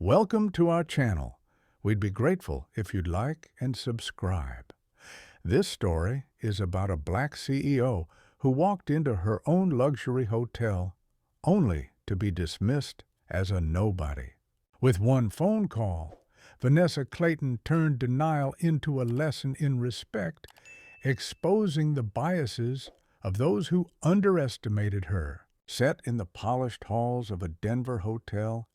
Welcome to our channel. We'd be grateful if you'd like and subscribe. This story is about a black CEO who walked into her own luxury hotel only to be dismissed as a nobody. With one phone call, Vanessa Clayton turned denial into a lesson in respect, exposing the biases of those who underestimated her. Set in the polished halls of a Denver hotel,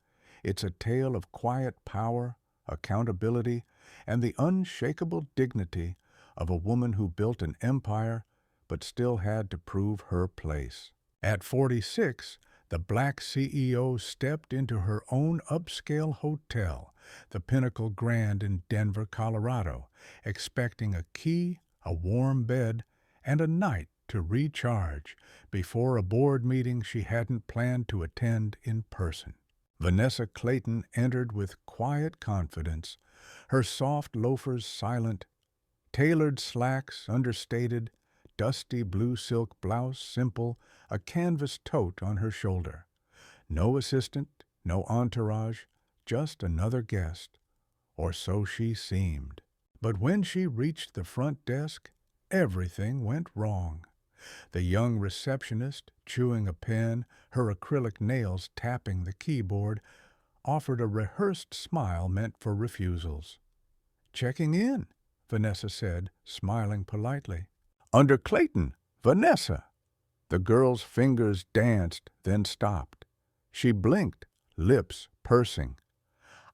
it's a tale of quiet power, accountability, and the unshakable dignity of a woman who built an empire but still had to prove her place. At 46, the black CEO stepped into her own upscale hotel, the Pinnacle Grand in Denver, Colorado, expecting a key, a warm bed, and a night to recharge before a board meeting she hadn't planned to attend in person. Vanessa Clayton entered with quiet confidence, her soft loafers silent, tailored slacks understated, dusty blue silk blouse simple, a canvas tote on her shoulder. No assistant, no entourage, just another guest, or so she seemed. But when she reached the front desk, everything went wrong. The young receptionist, chewing a pen, her acrylic nails tapping the keyboard, offered a rehearsed smile meant for refusals. "Checking in," Vanessa said, smiling politely. "Under Clayton, Vanessa." The girl's fingers danced, then stopped. She blinked, lips pursing.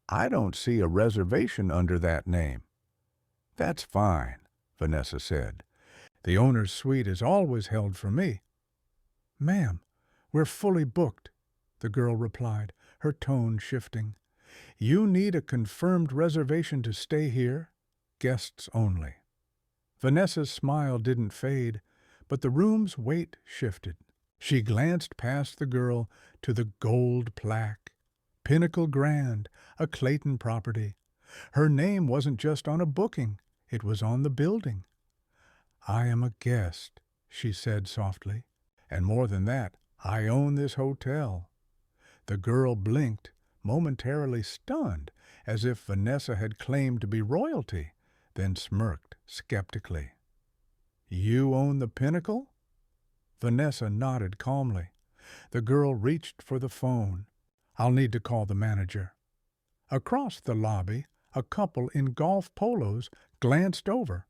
"I don't see a reservation under that name." "That's fine," Vanessa said. "The owner's suite is always held for me." "Ma'am, we're fully booked," the girl replied, her tone shifting. "You need a confirmed reservation to stay here. Guests only." Vanessa's smile didn't fade, but the room's weight shifted. She glanced past the girl to the gold plaque. Pinnacle Grand, a Clayton property. Her name wasn't just on a booking, it was on the building. "I am a guest," she said softly. "And more than that, I own this hotel." The girl blinked, momentarily stunned, as if Vanessa had claimed to be royalty, then smirked skeptically. "You own the Pinnacle?" Vanessa nodded calmly. The girl reached for the phone. "I'll need to call the manager." Across the lobby, a couple in golf polos glanced over.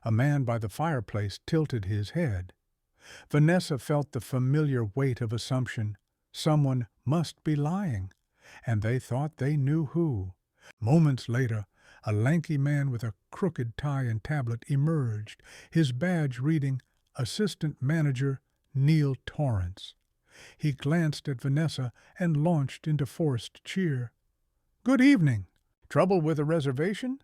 A man by the fireplace tilted his head. Vanessa felt the familiar weight of assumption. Someone must be lying, and they thought they knew who. Moments later, a lanky man with a crooked tie and tablet emerged, his badge reading Assistant Manager Neil Torrance. He glanced at Vanessa and launched into forced cheer. "Good evening. Trouble with a reservation?"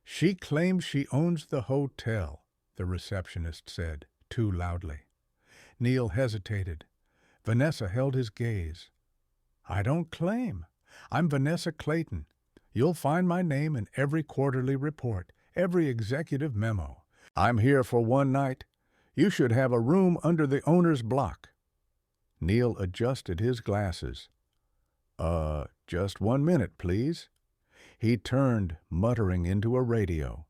"She claims she owns the hotel," the receptionist said, too loudly. Neil hesitated. Vanessa held his gaze. "I don't claim. I'm Vanessa Clayton. You'll find my name in every quarterly report, every executive memo. I'm here for one night. You should have a room under the owner's block." Neil adjusted his glasses. Just 1 minute, please." He turned, muttering into a radio.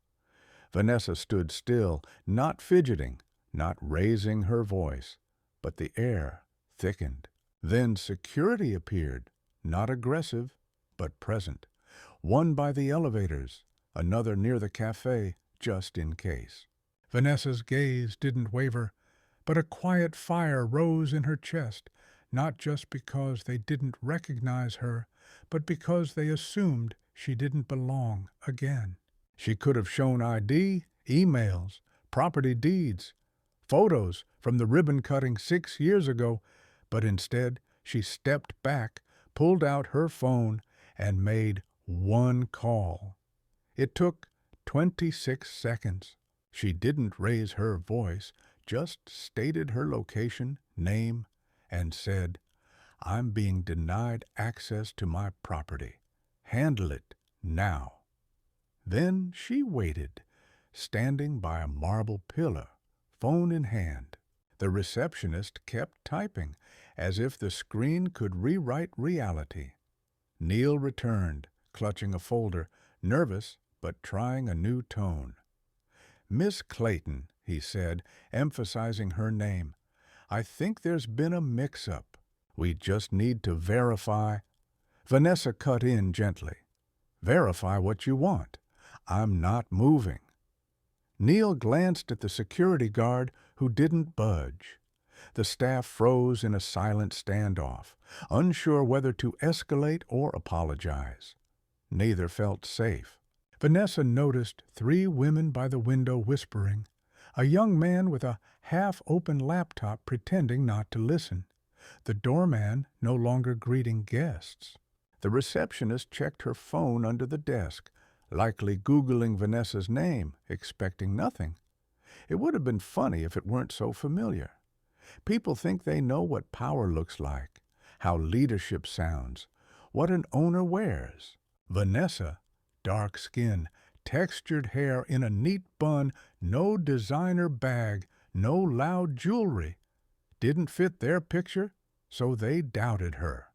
Vanessa stood still, not fidgeting, not raising her voice, but the air thickened. Then security appeared, not aggressive, but present. One by the elevators, another near the cafe, just in case. Vanessa's gaze didn't waver, but a quiet fire rose in her chest, not just because they didn't recognize her, but because they assumed she didn't belong again. She could have shown ID, emails, property deeds, photos from the ribbon cutting 6 years ago, but instead she stepped back, pulled out her phone, and made one call. It took 26 seconds. She didn't raise her voice, just stated her location, name, and said, "I'm being denied access to my property. Handle it now." Then she waited, standing by a marble pillar, phone in hand. The receptionist kept typing, as if the screen could rewrite reality. Neil returned, clutching a folder, nervous but trying a new tone. "Miss Clayton," he said, emphasizing her name, "I think there's been a mix-up. We just need to verify—" Vanessa cut in gently. "Verify what you want. I'm not moving." Neil glanced at the security guard who didn't budge. The staff froze in a silent standoff, unsure whether to escalate or apologize. Neither felt safe. Vanessa noticed 3 women by the window whispering, a young man with a half-open laptop pretending not to listen, the doorman no longer greeting guests. The receptionist checked her phone under the desk, likely Googling Vanessa's name, expecting nothing. It would have been funny if it weren't so familiar. People think they know what power looks like, how leadership sounds, what an owner wears. Vanessa, dark skin, textured hair in a neat bun, no designer bag, no loud jewelry, didn't fit their picture, so they doubted her.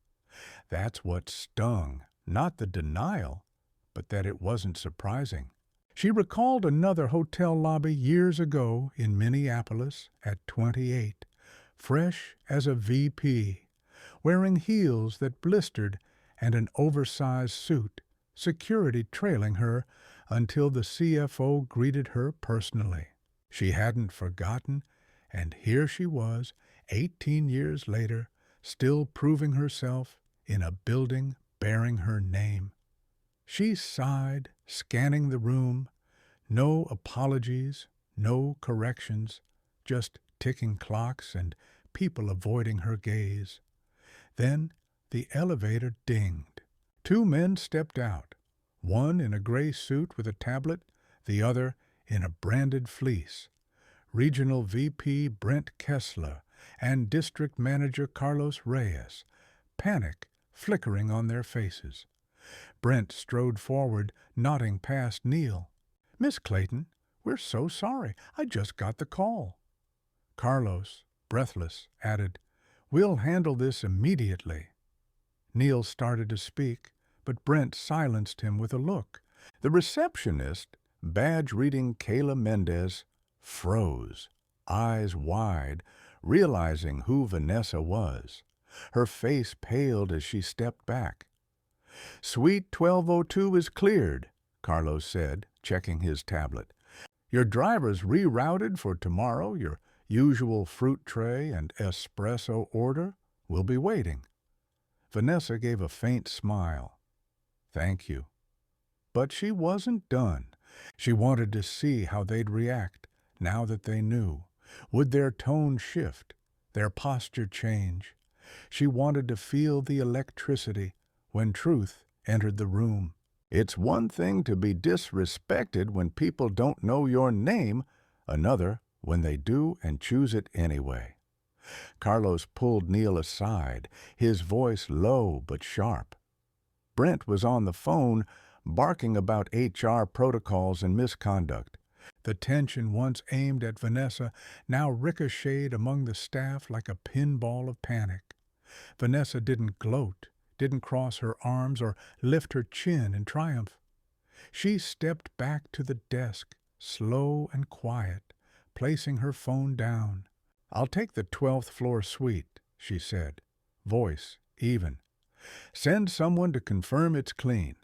That's what stung, not the denial, but that it wasn't surprising. She recalled another hotel lobby years ago in Minneapolis at 28, fresh as a VP, wearing heels that blistered and an oversized suit, security trailing her until the CFO greeted her personally. She hadn't forgotten, and here she was, 18 years later, still proving herself in a building bearing her name. She sighed, scanning the room. No apologies, no corrections, just ticking clocks and people avoiding her gaze. Then the elevator dinged. 2 men stepped out, one in a gray suit with a tablet, the other in a branded fleece. Regional VP Brent Kessler and District Manager Carlos Reyes, panic flickering on their faces. Brent strode forward, nodding past Neil. "Miss Clayton, we're so sorry. I just got the call." Carlos, breathless, added, "We'll handle this immediately." Neil started to speak, but Brent silenced him with a look. The receptionist, badge-reading Kayla Mendez, froze, eyes wide, realizing who Vanessa was. Her face paled as she stepped back. "Suite 1202 is cleared," Carlos said, checking his tablet. "Your driver's rerouted for tomorrow. Your usual fruit tray and espresso order will be waiting." Vanessa gave a faint smile. "Thank you." But she wasn't done. She wanted to see how they'd react, now that they knew. Would their tone shift, their posture change? She wanted to feel the electricity when truth entered the room. It's one thing to be disrespected when people don't know your name, another when they do and choose it anyway. Carlos pulled Neil aside, his voice low but sharp. Brent was on the phone, barking about HR protocols and misconduct. The tension once aimed at Vanessa now ricocheted among the staff like a pinball of panic. Vanessa didn't gloat, didn't cross her arms or lift her chin in triumph. She stepped back to the desk, slow and quiet, placing her phone down. "I'll take the 12th floor suite," she said, voice even. "Send someone to confirm it's clean."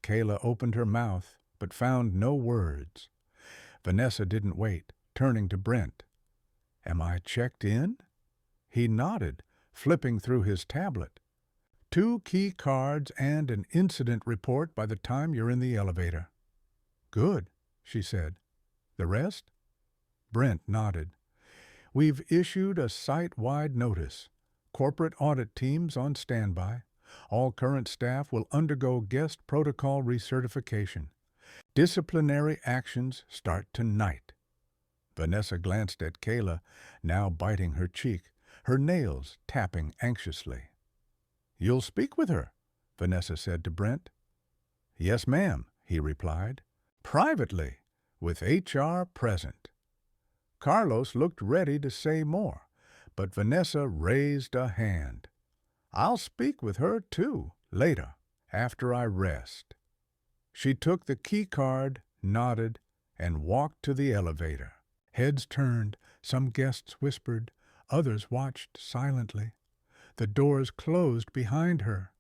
Kayla opened her mouth, but found no words. Vanessa didn't wait, turning to Brent. "Am I checked in?" He nodded, flipping through his tablet. 2 key cards and an incident report by the time you're in the elevator." "Good," she said. "The rest?" Brent nodded. "We've issued a site-wide notice. Corporate audit teams on standby. All current staff will undergo guest protocol recertification. Disciplinary actions start tonight." Vanessa glanced at Kayla, now biting her cheek, her nails tapping anxiously. "You'll speak with her," Vanessa said to Brent. "Yes, ma'am," he replied. "Privately, with HR present." Carlos looked ready to say more, but Vanessa raised a hand. "I'll speak with her, too, Later, after I rest." She took the key card, nodded, and walked to the elevator. Heads turned, some guests whispered, others watched silently. The doors closed behind her.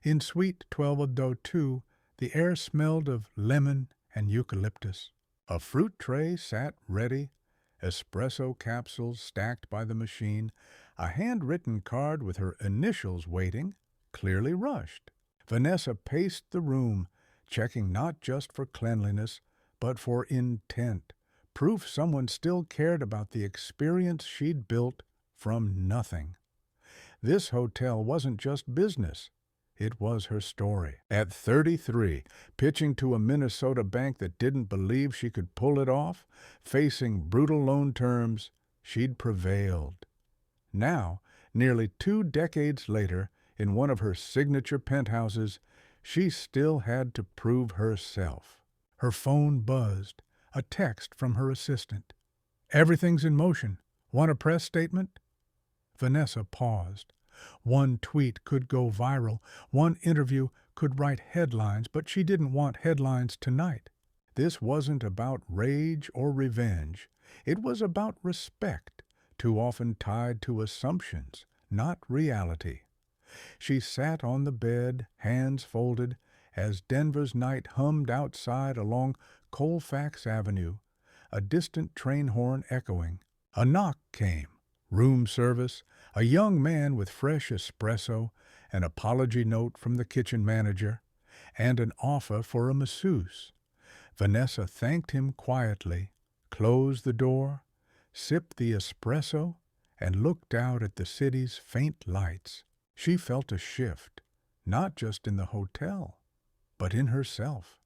In Suite 1202, the air smelled of lemon and eucalyptus. A fruit tray sat ready, espresso capsules stacked by the machine, a handwritten card with her initials waiting, clearly rushed. Vanessa paced the room, checking not just for cleanliness, but for intent, proof someone still cared about the experience she'd built from nothing. This hotel wasn't just business. It was her story. At 33, pitching to a Minnesota bank that didn't believe she could pull it off, facing brutal loan terms, she'd prevailed. Now, nearly 2 decades later, in one of her signature penthouses, she still had to prove herself. Her phone buzzed, a text from her assistant. "Everything's in motion. Want a press statement?" Vanessa paused. One tweet could go viral, one interview could write headlines, but she didn't want headlines tonight. This wasn't about rage or revenge. It was about respect, too often tied to assumptions, not reality. She sat on the bed, hands folded, as Denver's night hummed outside along Colfax Avenue, a distant train horn echoing. A knock came. Room service, a young man with fresh espresso, an apology note from the kitchen manager, and an offer for a masseuse. Vanessa thanked him quietly, closed the door, sipped the espresso, and looked out at the city's faint lights. She felt a shift, not just in the hotel, but in herself.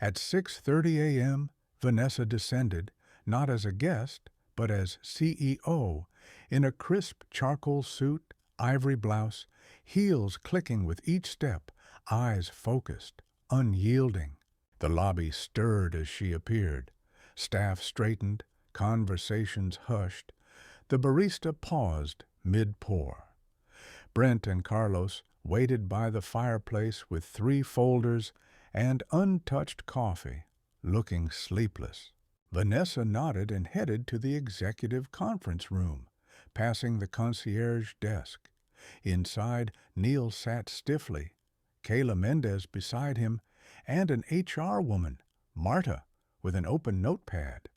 At 6:30 a.m., Vanessa descended, not as a guest, but as CEO, in a crisp charcoal suit, ivory blouse, heels clicking with each step, eyes focused, unyielding. The lobby stirred as she appeared. Staff straightened, conversations hushed. The barista paused mid-pour. Brent and Carlos waited by the fireplace with 3 folders and untouched coffee, looking sleepless. Vanessa nodded and headed to the executive conference room, passing the concierge desk. Inside, Neil sat stiffly, Kayla Mendez beside him, and an HR woman, Marta, with an open notepad.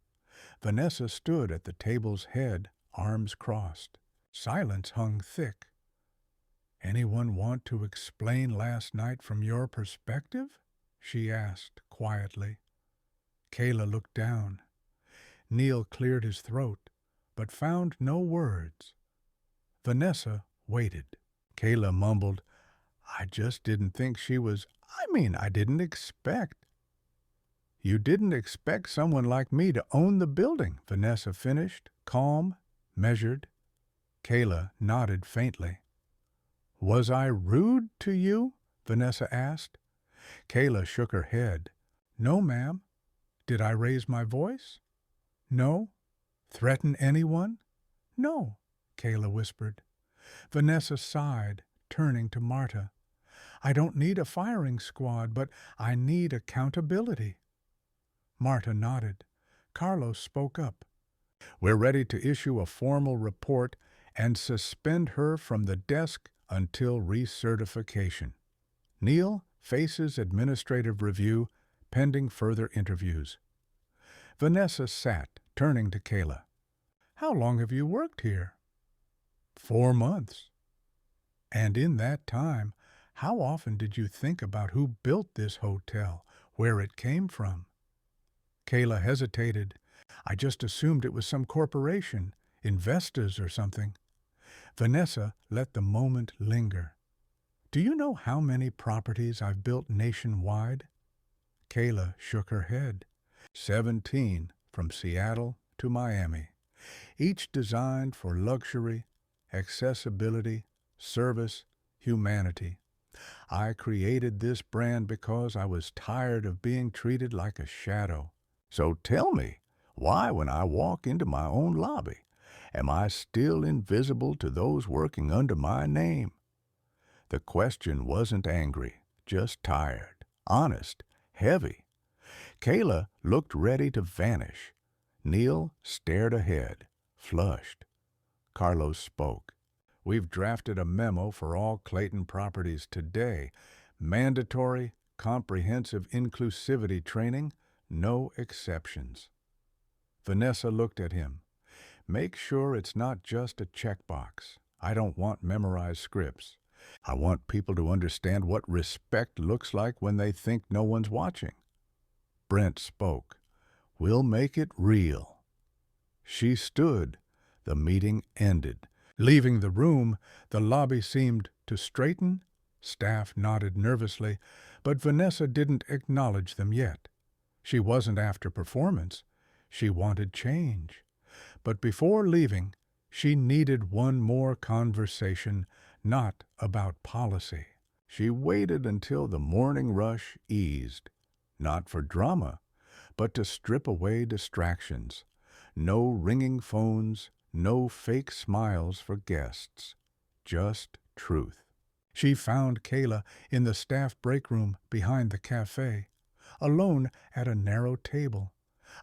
Vanessa stood at the table's head, arms crossed. Silence hung thick. "Anyone want to explain last night from your perspective?" she asked quietly. Kayla looked down. Neil cleared his throat, but found no words. Vanessa waited. Kayla mumbled, "I just didn't think she was... I didn't expect..." "You didn't expect someone like me to own the building," Vanessa finished, calm, measured. Kayla nodded faintly. "Was I rude to you?" Vanessa asked. Kayla shook her head. "No, ma'am. Did I raise my voice?" "No." "Threaten anyone?" "No," Kayla whispered. Vanessa sighed, turning to Marta. "I don't need a firing squad, but I need accountability." Marta nodded. Carlos spoke up. "We're ready to issue a formal report and suspend her from the desk until recertification. Neil faces administrative review pending further interviews." Vanessa sat, turning to Kayla. "How long have you worked here?" 4 months. "And in that time, how often did you think about who built this hotel, where it came from?" Kayla hesitated. "I just assumed it was some corporation, investors or something." Vanessa let the moment linger. "Do you know how many properties I've built nationwide?" Kayla shook her head. 17, from Seattle to Miami. Each designed for luxury, accessibility, service, humanity. I created this brand because I was tired of being treated like a shadow. So tell me, why when I walk into my own lobby, am I still invisible to those working under my name? The question wasn't angry, just tired, honest, heavy. Kayla looked ready to vanish. Neil stared ahead, flushed. Carlos spoke. We've drafted a memo for all Clayton properties today. Mandatory, comprehensive inclusivity training, no exceptions. Vanessa looked at him. Make sure it's not just a checkbox. I don't want memorized scripts. I want people to understand what respect looks like when they think no one's watching. Brent spoke. We'll make it real. She stood. The meeting ended. Leaving the room, the lobby seemed to straighten. Staff nodded nervously, but Vanessa didn't acknowledge them yet. She wasn't after performance. She wanted change. But before leaving, she needed one more conversation, not about policy. She waited until the morning rush eased, not for drama, but to strip away distractions. No ringing phones, no fake smiles for guests, just truth. She found Kayla in the staff break room behind the cafe, alone at a narrow table,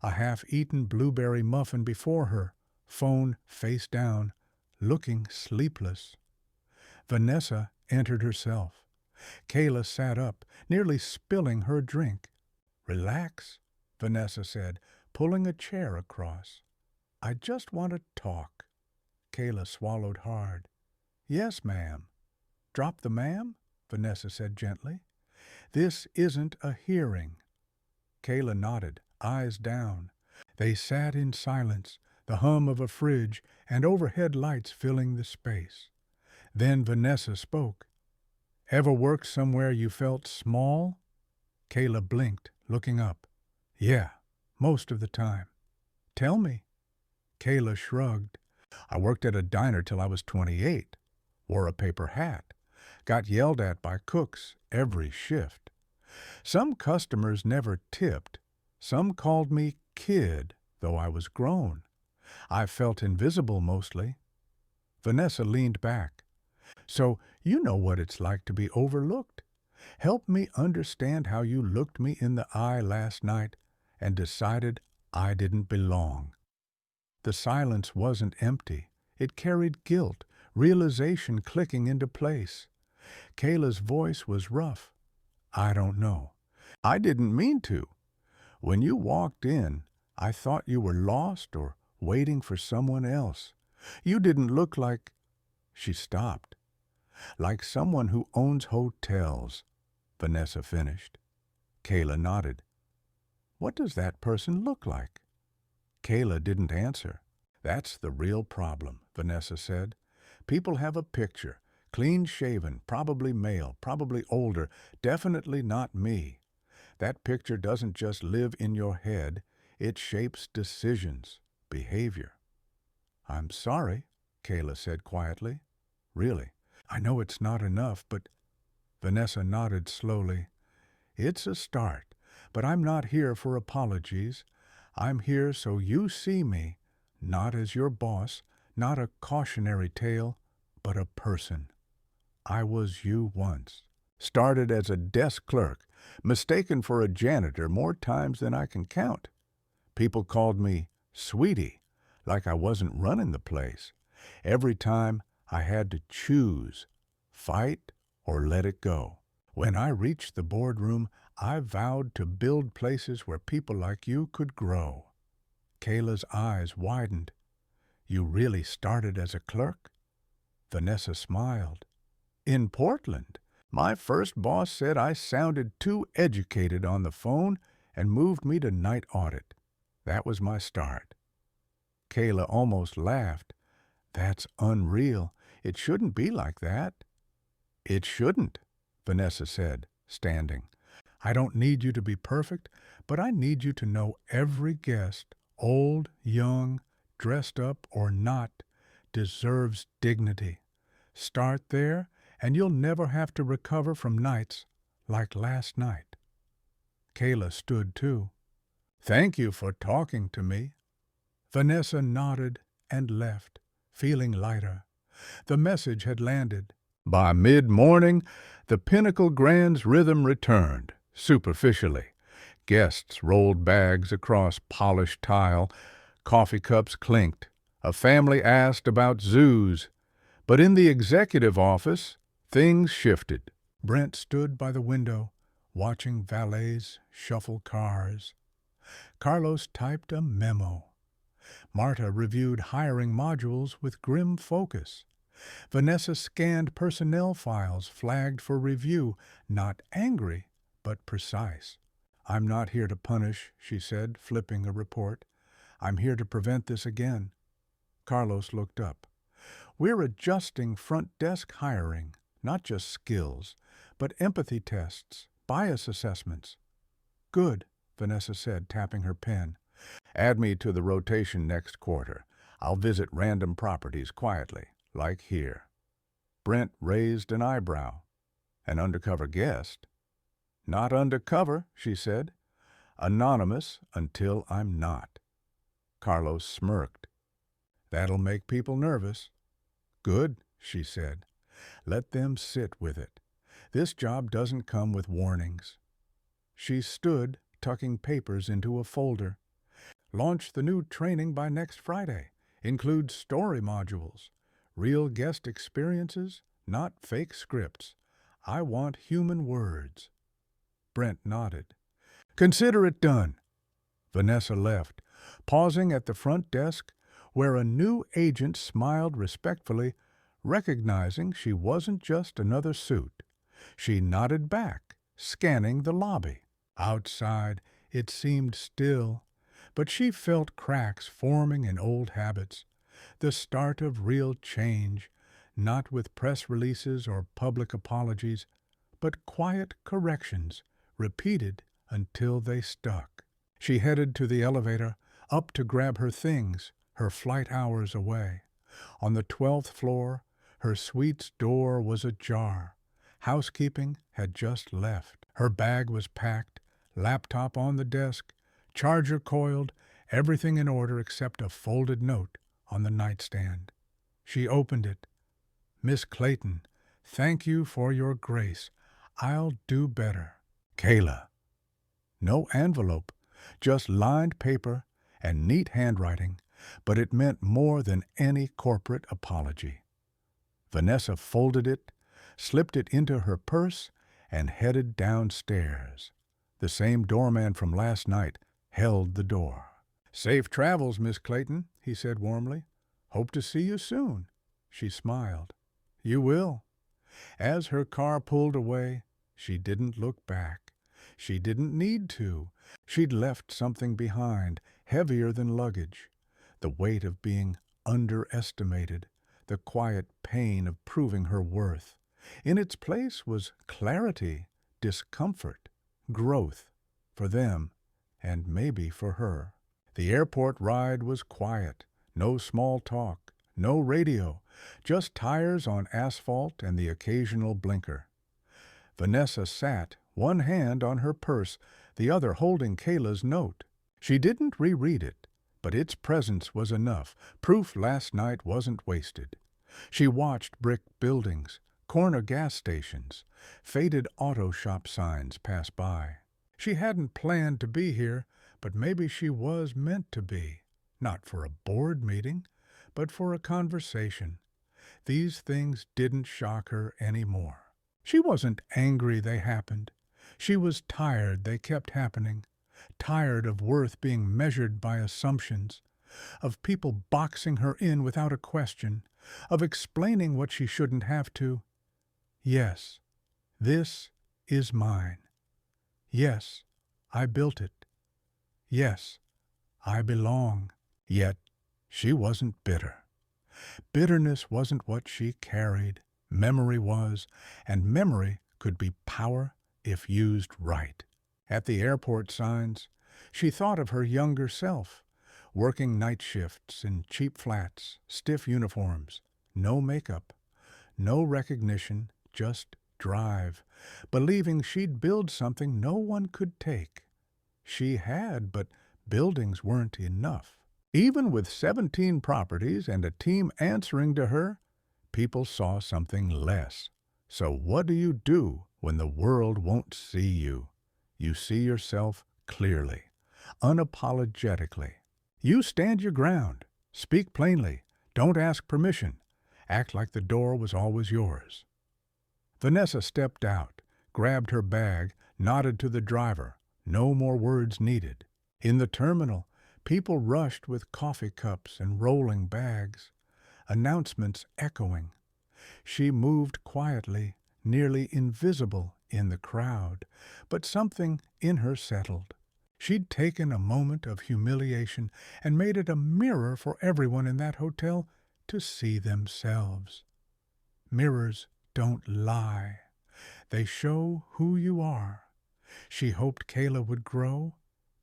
a half-eaten blueberry muffin before her, phone face down, looking sleepless. Vanessa entered herself. Kayla sat up, nearly spilling her drink. Relax, Vanessa said, pulling a chair across. I just want to talk. Kayla swallowed hard. Yes, ma'am. Drop the ma'am, Vanessa said gently. This isn't a hearing. Kayla nodded, eyes down. They sat in silence, the hum of a fridge and overhead lights filling the space. Then Vanessa spoke. Ever worked somewhere you felt small? Kayla blinked, looking up. Yeah, most of the time. Tell me. Kayla shrugged. I worked at a diner till I was 28. Wore a paper hat. Got yelled at by cooks every shift. Some customers never tipped. Some called me kid, though I was grown. I felt invisible mostly. Vanessa leaned back. So you know what it's like to be overlooked. Help me understand how you looked me in the eye last night and decided I didn't belong. The silence wasn't empty. It carried guilt, realization clicking into place. Kayla's voice was rough. I don't know. I didn't mean to. When you walked in, I thought you were lost or waiting for someone else. You didn't look like... She stopped. Like someone who owns hotels, Vanessa finished. Kayla nodded. What does that person look like? Kayla didn't answer. That's the real problem, Vanessa said. People have a picture, clean-shaven, probably male, probably older, definitely not me. That picture doesn't just live in your head, it shapes decisions, behavior. I'm sorry, Kayla said quietly. Really, I know it's not enough, but... Vanessa nodded slowly. It's a start, but I'm not here for apologies. I'm here so you see me, not as your boss, not a cautionary tale, but a person. I was you once. Started as a desk clerk, mistaken for a janitor more times than I can count. People called me sweetie, like I wasn't running the place. Every time I had to choose, fight or let it go. When I reached the boardroom, I vowed to build places where people like you could grow. Kayla's eyes widened. You really started as a clerk? Vanessa smiled. In Portland, my first boss said I sounded too educated on the phone and moved me to night audit. That was my start. Kayla almost laughed. That's unreal. It shouldn't be like that. It shouldn't, Vanessa said, standing. I don't need you to be perfect, but I need you to know every guest, old, young, dressed up or not, deserves dignity. Start there, and you'll never have to recover from nights like last night. Kayla stood too. Thank you for talking to me. Vanessa nodded and left, feeling lighter. The message had landed. By mid-morning, the Pinnacle Grand's rhythm returned, superficially. Guests rolled bags across polished tile, coffee cups clinked. A family asked about zoos. But in the executive office, things shifted. Brent stood by the window, watching valets shuffle cars. Carlos typed a memo. Marta reviewed hiring modules with grim focus. Vanessa scanned personnel files flagged for review, not angry, but precise. "I'm not here to punish," she said, flipping a report. "I'm here to prevent this again." Carlos looked up. "We're adjusting front desk hiring, not just skills, but empathy tests, bias assessments." "Good," Vanessa said, tapping her pen. "Add me to the rotation next quarter. I'll visit random properties quietly, like here." Brent raised an eyebrow. "An undercover guest?" "Not undercover," she said. "Anonymous until I'm not." Carlos smirked. "That'll make people nervous." "Good," she said. "Let them sit with it. This job doesn't come with warnings." She stood, tucking papers into a folder. "Launch the new training by next Friday. Includes story modules. Real guest experiences, not fake scripts. I want human words." Brent nodded. "Consider it done." Vanessa left, pausing at the front desk where a new agent smiled respectfully, recognizing she wasn't just another suit. She nodded back, scanning the lobby. Outside, it seemed still, but she felt cracks forming in old habits, the start of real change, not with press releases or public apologies, but quiet corrections, repeated until they stuck. She headed to the elevator, up to grab her things, her flight hours away. On the 12th floor, her suite's door was ajar. Housekeeping had just left. Her bag was packed, laptop on the desk, charger coiled, everything in order except a folded note on the nightstand. She opened it. "Miss Clayton, thank you for your grace. I'll do better. Kayla." No envelope, just lined paper and neat handwriting, but it meant more than any corporate apology. Vanessa folded it, slipped it into her purse, and headed downstairs. The same doorman from last night held the door. "Safe travels, Miss Clayton," he said warmly. "Hope to see you soon." She smiled. "You will." As her car pulled away, she didn't look back. She didn't need to. She'd left something behind, heavier than luggage. The weight of being underestimated, the quiet pain of proving her worth. In its place was clarity, discomfort, growth, for them, and maybe for her. The airport ride was quiet, no small talk, no radio, just tires on asphalt and the occasional blinker. Vanessa sat, one hand on her purse, the other holding Kayla's note. She didn't reread it, but its presence was enough, proof last night wasn't wasted. She watched brick buildings, corner gas stations, faded auto shop signs pass by. She hadn't planned to be here, but maybe she was meant to be. Not for a board meeting, but for a conversation. These things didn't shock her anymore. She wasn't angry they happened. She was tired they kept happening, tired of worth being measured by assumptions, of people boxing her in without a question, of explaining what she shouldn't have to. Yes, this is mine. Yes, I built it. Yes, I belong. Yet she wasn't bitter. Bitterness wasn't what she carried. Memory was, and memory could be power if used right. At the airport signs, she thought of her younger self, working night shifts in cheap flats, stiff uniforms, no makeup, no recognition, just drive, believing she'd build something no one could take. She had, but buildings weren't enough. Even with 17 properties and a team answering to her, people saw something less. So what do you do when the world won't see you? You see yourself clearly, unapologetically. You stand your ground, speak plainly, don't ask permission, act like the door was always yours. Vanessa stepped out, grabbed her bag, nodded to the driver. No more words needed. In the terminal, people rushed with coffee cups and rolling bags, announcements echoing. She moved quietly, nearly invisible in the crowd, but something in her settled. She'd taken a moment of humiliation and made it a mirror for everyone in that hotel to see themselves. Mirrors don't lie. They show who you are. She hoped Kayla would grow,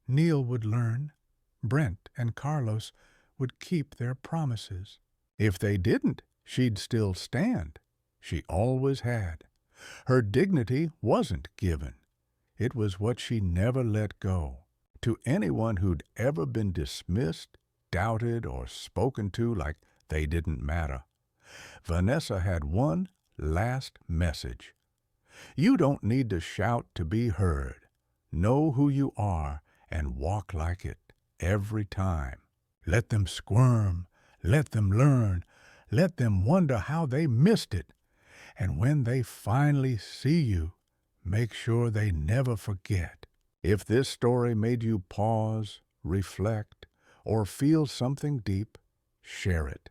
Neil would learn, Brent and Carlos would keep their promises. If they didn't, she'd still stand. She always had. Her dignity wasn't given. It was what she never let go. To anyone who'd ever been dismissed, doubted, or spoken to like they didn't matter, Vanessa had one last message. You don't need to shout to be heard. Know who you are and walk like it every time. Let them squirm. Let them learn. Let them wonder how they missed it. And when they finally see you, make sure they never forget. If this story made you pause, reflect, or feel something deep, share it.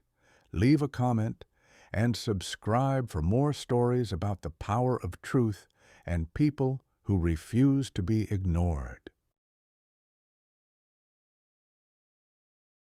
Leave a comment and subscribe for more stories about the power of truth and people who refuse to be ignored.